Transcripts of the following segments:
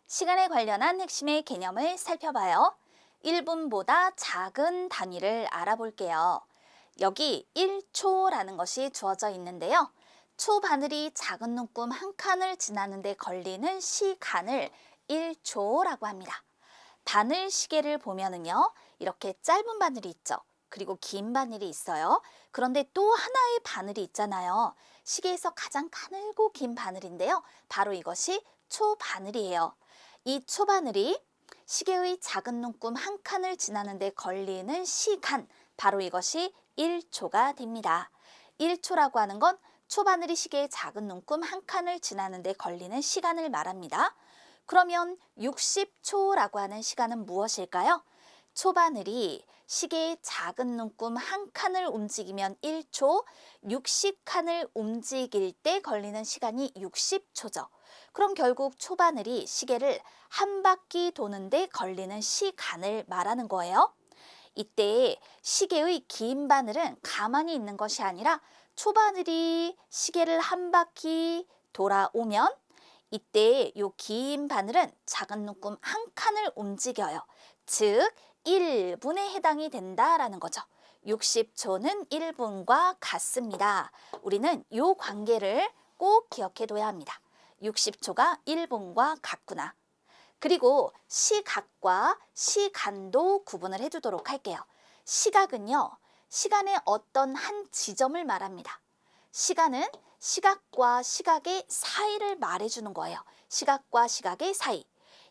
시간에 관련한 핵심의 개념을 살펴봐요. 1분보다 작은 단위를 알아볼게요. 여기 1초라는 것이 주어져 있는데요. 초 바늘이 작은 눈금 한 칸을 지나는데 걸리는 시간을 1초라고 합니다. 바늘 시계를 보면은요, 이렇게 짧은 바늘이 있죠. 그리고 긴 바늘이 있어요. 그런데 또 하나의 바늘이 있잖아요. 시계에서 가장 가늘고 긴 바늘인데요. 바로 이것이 초바늘이에요. 이 초바늘이 시계의 작은 눈금 한 칸을 지나는데 걸리는 시간, 바로 이것이 1초가 됩니다. 1초라고 하는 건 초바늘이 시계의 작은 눈금 한 칸을 지나는데 걸리는 시간을 말합니다. 그러면 60초라고 하는 시간은 무엇일까요? 초바늘이 시계의 작은 눈금 한 칸을 움직이면 1초, 60칸을 움직일 때 걸리는 시간이 60초죠. 그럼 결국 초바늘이 시계를 한 바퀴 도는데 걸리는 시간을 말하는 거예요. 이때 시계의 긴 바늘은 가만히 있는 것이 아니라 초바늘이 시계를 한 바퀴 돌아오면 이때 이 긴 바늘은 작은 눈금 한 칸을 움직여요. 즉 1분에 해당이 된다라는 거죠. 60초는 1분과 같습니다. 우리는 이 관계를 꼭 기억해둬야 합니다. 60초가 1분과 같구나. 그리고 시각과 시간도 구분을 해두도록 할게요. 시각은요, 시간의 어떤 한 지점을 말합니다. 시간은 시각과 시각의 사이를 말해주는 거예요. 시각과 시각의 사이.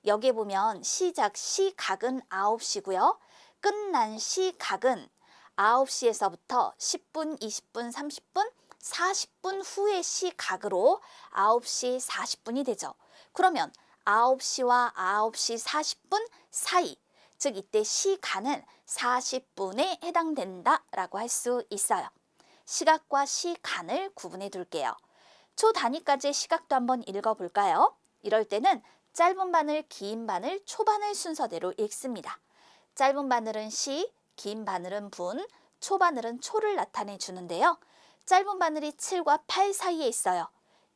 여기에 보면 시작 시각은 9시고요. 끝난 시각은 9시에서부터 10분, 20분, 30분, 40분 후의 시각으로 9시 40분이 되죠. 그러면 9시와 9시 40분 사이, 즉 이때 시간은 40분에 해당된다라고 할 수 있어요. 시각과 시간을 구분해 둘게요. 초 단위까지의 시각도 한번 읽어볼까요? 이럴 때는 짧은 바늘, 긴 바늘, 초바늘 순서대로 읽습니다. 짧은 바늘은 시, 긴 바늘은 분, 초바늘은 초를 나타내 주는데요. 짧은 바늘이 7과 8 사이에 있어요.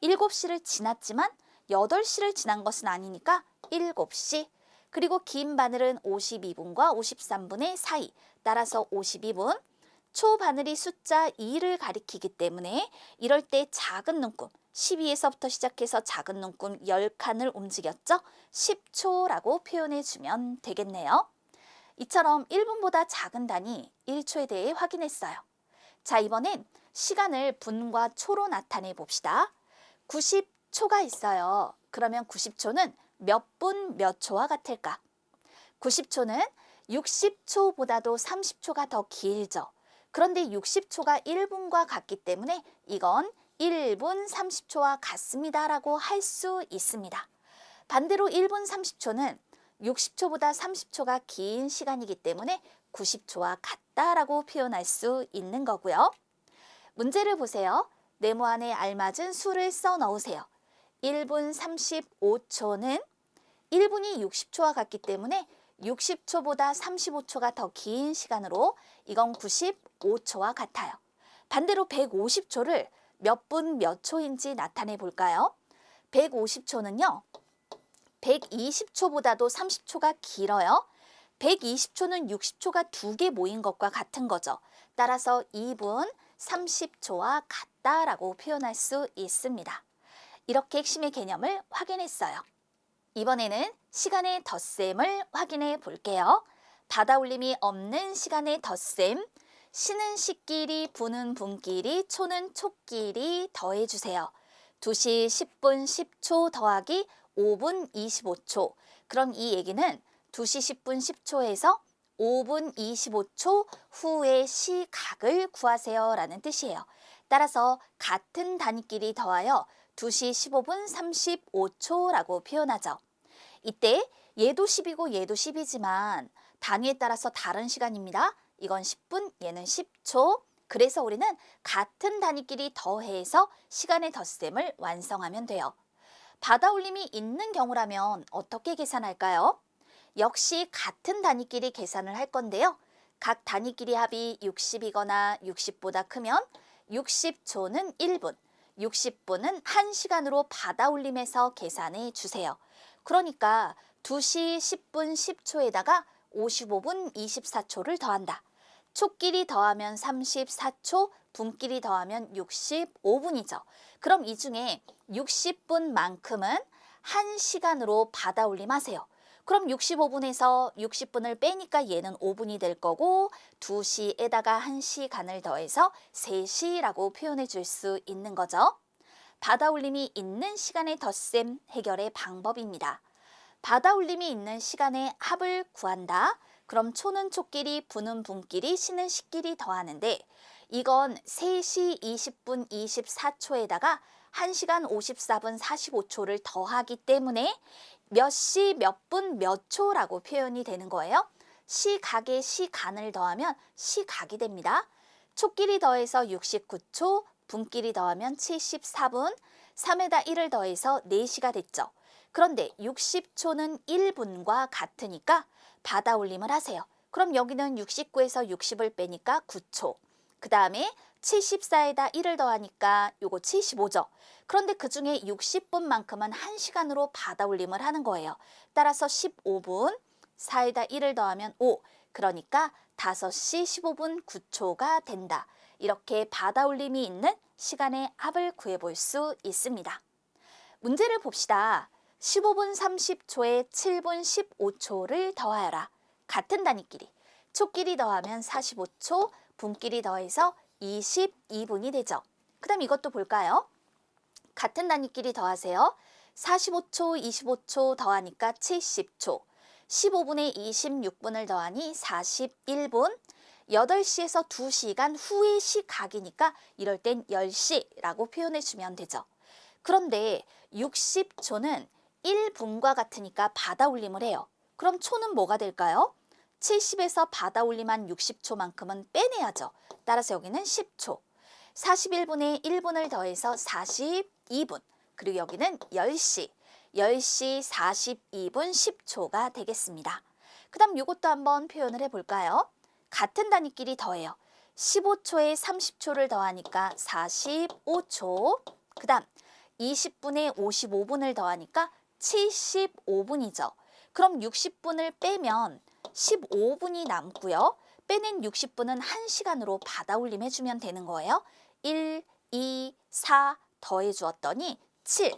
7시를 지났지만 8시를 지난 것은 아니니까 7시. 그리고 긴 바늘은 52분과 53분의 사이, 따라서 52분. 초바늘이 숫자 2를 가리키기 때문에 이럴 때 작은 눈금, 12에서부터 시작해서 작은 눈금 10칸을 움직였죠? 10초라고 표현해 주면 되겠네요. 이처럼 1분보다 작은 단위 1초에 대해 확인했어요. 자, 이번엔 시간을 분과 초로 나타내 봅시다. 90초가 있어요. 그러면 90초는 몇 분 몇 초와 같을까? 90초는 60초보다도 30초가 더 길죠. 그런데 60초가 1분과 같기 때문에 이건 1분 30초와 같습니다라고 할 수 있습니다. 반대로 1분 30초는 60초보다 30초가 긴 시간이기 때문에 90초와 같다라고 표현할 수 있는 거고요. 문제를 보세요. 네모안에 알맞은 수를 써 넣으세요. 1분 35초는 1분이 60초와 같기 때문에 60초보다 35초가 더 긴 시간으로 이건 95초와 같아요. 반대로 150초를 몇 분 몇 초인지 나타내 볼까요? 150초는요. 120초보다도 30초가 길어요. 120초는 60초가 두 개 모인 것과 같은 거죠. 따라서 2분 30초와 같다라고 표현할 수 있습니다. 이렇게 핵심의 개념을 확인했어요. 이번에는 시간의 덧셈을 확인해 볼게요. 받아올림이 없는 시간의 덧셈. 시는 시끼리, 분은 분끼리, 초는 초끼리 더해주세요. 2시 10분 10초 더하기 5분 25초. 그럼 이 얘기는 2시 10분 10초에서 5분 25초 후의 시각을 구하세요 라는 뜻이에요. 따라서 같은 단위끼리 더하여 2시 15분 35초라고 표현하죠. 이때 얘도 10이고 얘도 10이지만 단위에 따라서 다른 시간입니다. 이건 10분, 얘는 10초. 그래서 우리는 같은 단위끼리 더해서 시간의 덧셈을 완성하면 돼요. 받아올림이 있는 경우라면 어떻게 계산할까요? 역시 같은 단위끼리 계산을 할 건데요. 각 단위끼리 합이 60이거나 60보다 크면 60초는 1분, 60분은 1시간으로 받아올림해서 계산해 주세요. 그러니까 2시 10분 10초에다가 55분 24초를 더한다. 초끼리 더하면 34초, 분끼리 더하면 65분이죠. 그럼 이 중에 60분만큼은 1시간으로 받아올림하세요. 그럼 65분에서 60분을 빼니까 얘는 5분이 될 거고 2시에다가 1시간을 더해서 3시라고 표현해 줄 수 있는 거죠. 받아올림이 있는 시간의 덧셈 해결의 방법입니다. 받아올림이 있는 시간의 합을 구한다. 그럼 초는 초끼리, 분은 분끼리, 시는 시끼리 더하는데 이건 3시 20분 24초에다가 1시간 54분 45초를 더하기 때문에 몇 시, 몇 분, 몇 초라고 표현이 되는 거예요. 시각에 시간을 더하면 시각이 됩니다. 초끼리 더해서 69초, 분끼리 더하면 74분, 3에다 1을 더해서 4시가 됐죠. 그런데 60초는 1분과 같으니까 받아올림을 하세요. 그럼 여기는 69에서 60을 빼니까 9초. 그 다음에 74에다 1을 더하니까 요거 75죠. 그런데 그 중에 60분만큼은 1시간으로 받아올림을 하는 거예요. 따라서 15분, 4에다 1을 더하면 5. 그러니까 5시 15분 9초가 된다. 이렇게 받아올림이 있는 시간의 합을 구해볼 수 있습니다. 문제를 봅시다. 15분 30초에 7분 15초를 더하여라. 같은 단위끼리. 초끼리 더하면 45초, 분끼리 더해서 22분이 되죠. 그 다음 이것도 볼까요? 같은 단위끼리 더하세요. 45초, 25초 더하니까 70초. 15분에 26분을 더하니 41분. 8시에서 2시간 후의 시각이니까 이럴 땐 10시라고 표현해주면 되죠. 그런데 60초는 1분과 같으니까 받아올림을 해요. 그럼 초는 뭐가 될까요? 70에서 받아올림한 60초만큼은 빼내야죠. 따라서 여기는 10초. 41분에 1분을 더해서 42분. 그리고 여기는 10시. 10시 42분 10초가 되겠습니다. 그 다음 이것도 한번 표현을 해볼까요? 같은 단위끼리 더해요. 15초에 30초를 더하니까 45초. 그 다음 20분에 55분을 더하니까 75분이죠. 그럼 60분을 빼면 15분이 남고요. 빼낸 60분은 1시간으로 받아올림 해주면 되는 거예요. 1, 2, 4 더해 주었더니 7.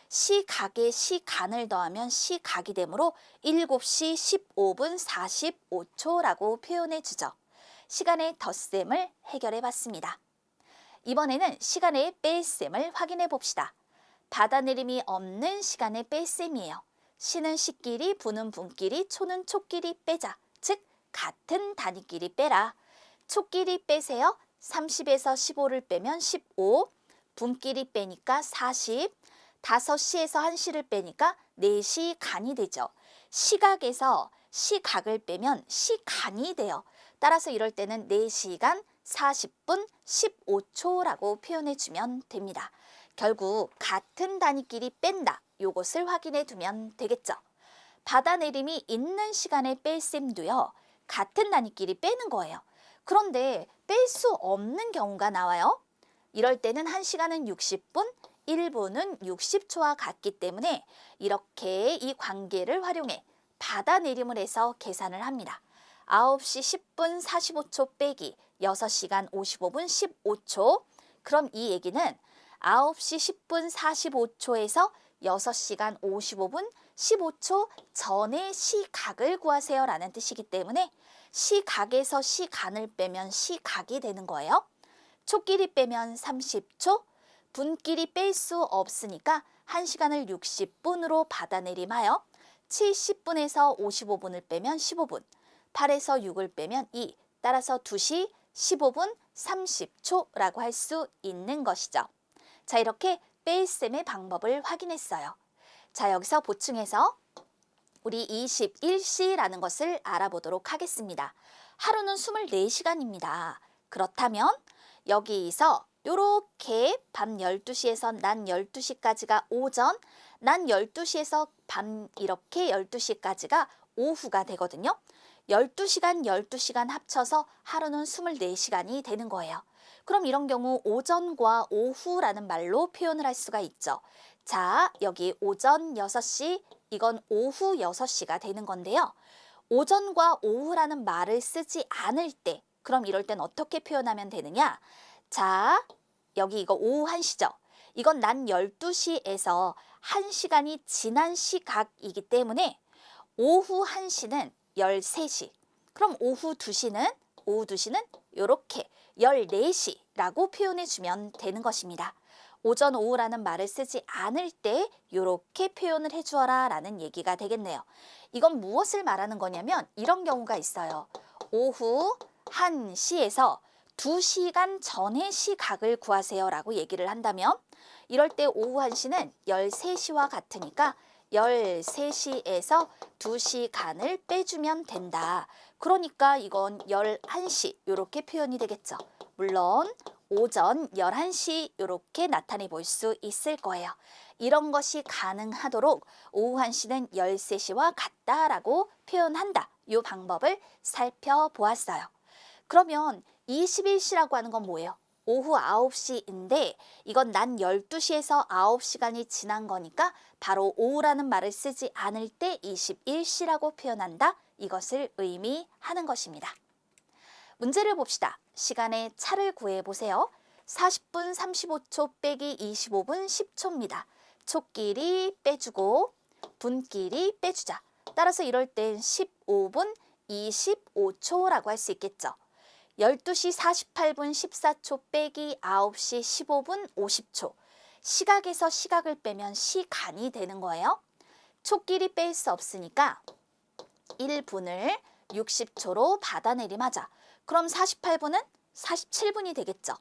시각에 시간을 더하면 시각이 되므로 7시 15분 45초라고 표현해 주죠. 시간의 덧셈을 해결해 봤습니다. 이번에는 시간의 뺄셈을 확인해 봅시다. 받아내림이 없는 시간의 뺄셈이에요. 시는 시끼리, 분은 분끼리, 초는 초끼리 빼자. 즉 같은 단위끼리 빼라. 초끼리 빼세요. 30에서 15를 빼면 15, 분끼리 빼니까 40, 5시에서 1시를 빼니까 4시간이 되죠. 시각에서 시각을 빼면 시간이 돼요. 따라서 이럴 때는 4시간 40분 15초라고 표현해주면 됩니다. 결국 같은 단위끼리 뺀다. 요것을 확인해 두면 되겠죠. 받아내림이 있는 시간의 뺄셈도요. 같은 단위끼리 빼는 거예요. 그런데 뺄 수 없는 경우가 나와요. 이럴 때는 1시간은 60분, 1분은 60초와 같기 때문에 이렇게 이 관계를 활용해 받아내림을 해서 계산을 합니다. 9시 10분 45초 빼기 6시간 55분 15초. 그럼 이 얘기는 9시 10분 45초에서 6시간 55분 15초 전의 시각을 구하세요 라는 뜻이기 때문에 시각에서 시간을 빼면 시각이 되는 거예요. 초끼리 빼면 30초, 분끼리 뺄 수 없으니까 1시간을 60분으로 받아내림하여 70분에서 55분을 빼면 15분, 8에서 6을 빼면 2, 따라서 2시 15분 30초라고 할 수 있는 것이죠. 자, 이렇게 뺄셈의 방법을 확인했어요. 자, 여기서 보충해서 우리 21시라는 것을 알아보도록 하겠습니다. 하루는 24시간입니다. 그렇다면 여기서 이렇게 밤 12시에서 낮 12시까지가 오전, 낮 12시에서 밤 이렇게 12시까지가 오후가 되거든요. 12시간, 12시간 합쳐서 하루는 24시간이 되는 거예요. 그럼 이런 경우 오전과 오후라는 말로 표현을 할 수가 있죠. 자, 여기 오전 6시, 이건 오후 6시가 되는 건데요. 오전과 오후라는 말을 쓰지 않을 때, 그럼 이럴 땐 어떻게 표현하면 되느냐? 자, 여기 이거 오후 1시죠. 이건 난 12시에서 1시간이 지난 시각이기 때문에 오후 1시는 13시. 그럼 오후 2시는 이렇게 14시라고 표현해 주면 되는 것입니다. 오전, 오후라는 말을 쓰지 않을 때 이렇게 표현을 해주어라 라는 얘기가 되겠네요. 이건 무엇을 말하는 거냐면 이런 경우가 있어요. 오후 1시에서 2시간 전의 시각을 구하세요 라고 얘기를 한다면 이럴 때 오후 1시는 13시와 같으니까 13시에서 2시간을 빼주면 된다. 그러니까 이건 11시 이렇게 표현이 되겠죠. 물론 오전 11시 이렇게 나타내 볼 수 있을 거예요. 이런 것이 가능하도록 오후 1시는 13시와 같다라고 표현한다. 이 방법을 살펴보았어요. 그러면 21시라고 하는 건 뭐예요? 오후 9시인데 이건 난 12시에서 9시간이 지난 거니까 바로 오후라는 말을 쓰지 않을 때 21시라고 표현한다. 이것을 의미하는 것입니다. 문제를 봅시다. 시간의 차를 구해보세요. 40분 35초 빼기 25분 10초입니다. 초끼리 빼주고 분끼리 빼주자. 따라서 이럴 땐 15분 25초라고 할 수 있겠죠. 12시 48분 14초 빼기 9시 15분 50초. 시각에서 시각을 빼면 시간이 되는 거예요. 초끼리 뺄 수 없으니까 1분을 60초로 받아내림하자. 그럼 48분은 47분이 되겠죠.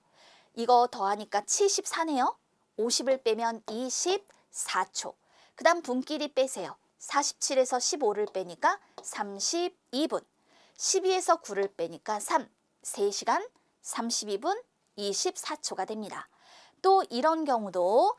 이거 더하니까 74네요. 50을 빼면 24초. 그 다음 분끼리 빼세요. 47에서 15를 빼니까 32분. 12에서 9를 빼니까 3시간 32분 24초가 됩니다. 또 이런 경우도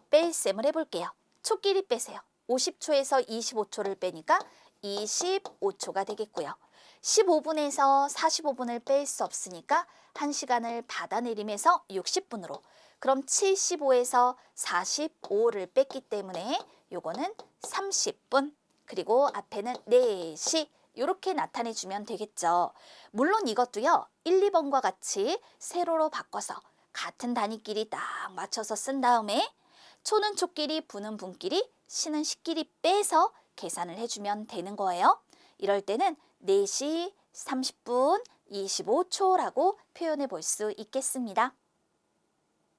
뺄셈을 해볼게요. 초끼리 빼세요. 50초에서 25초를 빼니까 25초가 되겠고요. 15분에서 45분을 뺄 수 없으니까 1시간을 받아내림해서 60분으로. 그럼 75에서 45를 뺐기 때문에 요거는 30분. 그리고 앞에는 4시. 이렇게 나타내주면 되겠죠. 물론 이것도요. 1, 2번과 같이 세로로 바꿔서 같은 단위끼리 딱 맞춰서 쓴 다음에 초는 초끼리, 분은 분끼리, 시는 시끼리 빼서 계산을 해주면 되는 거예요. 이럴 때는 4시 30분 25초라고 표현해 볼 수 있겠습니다.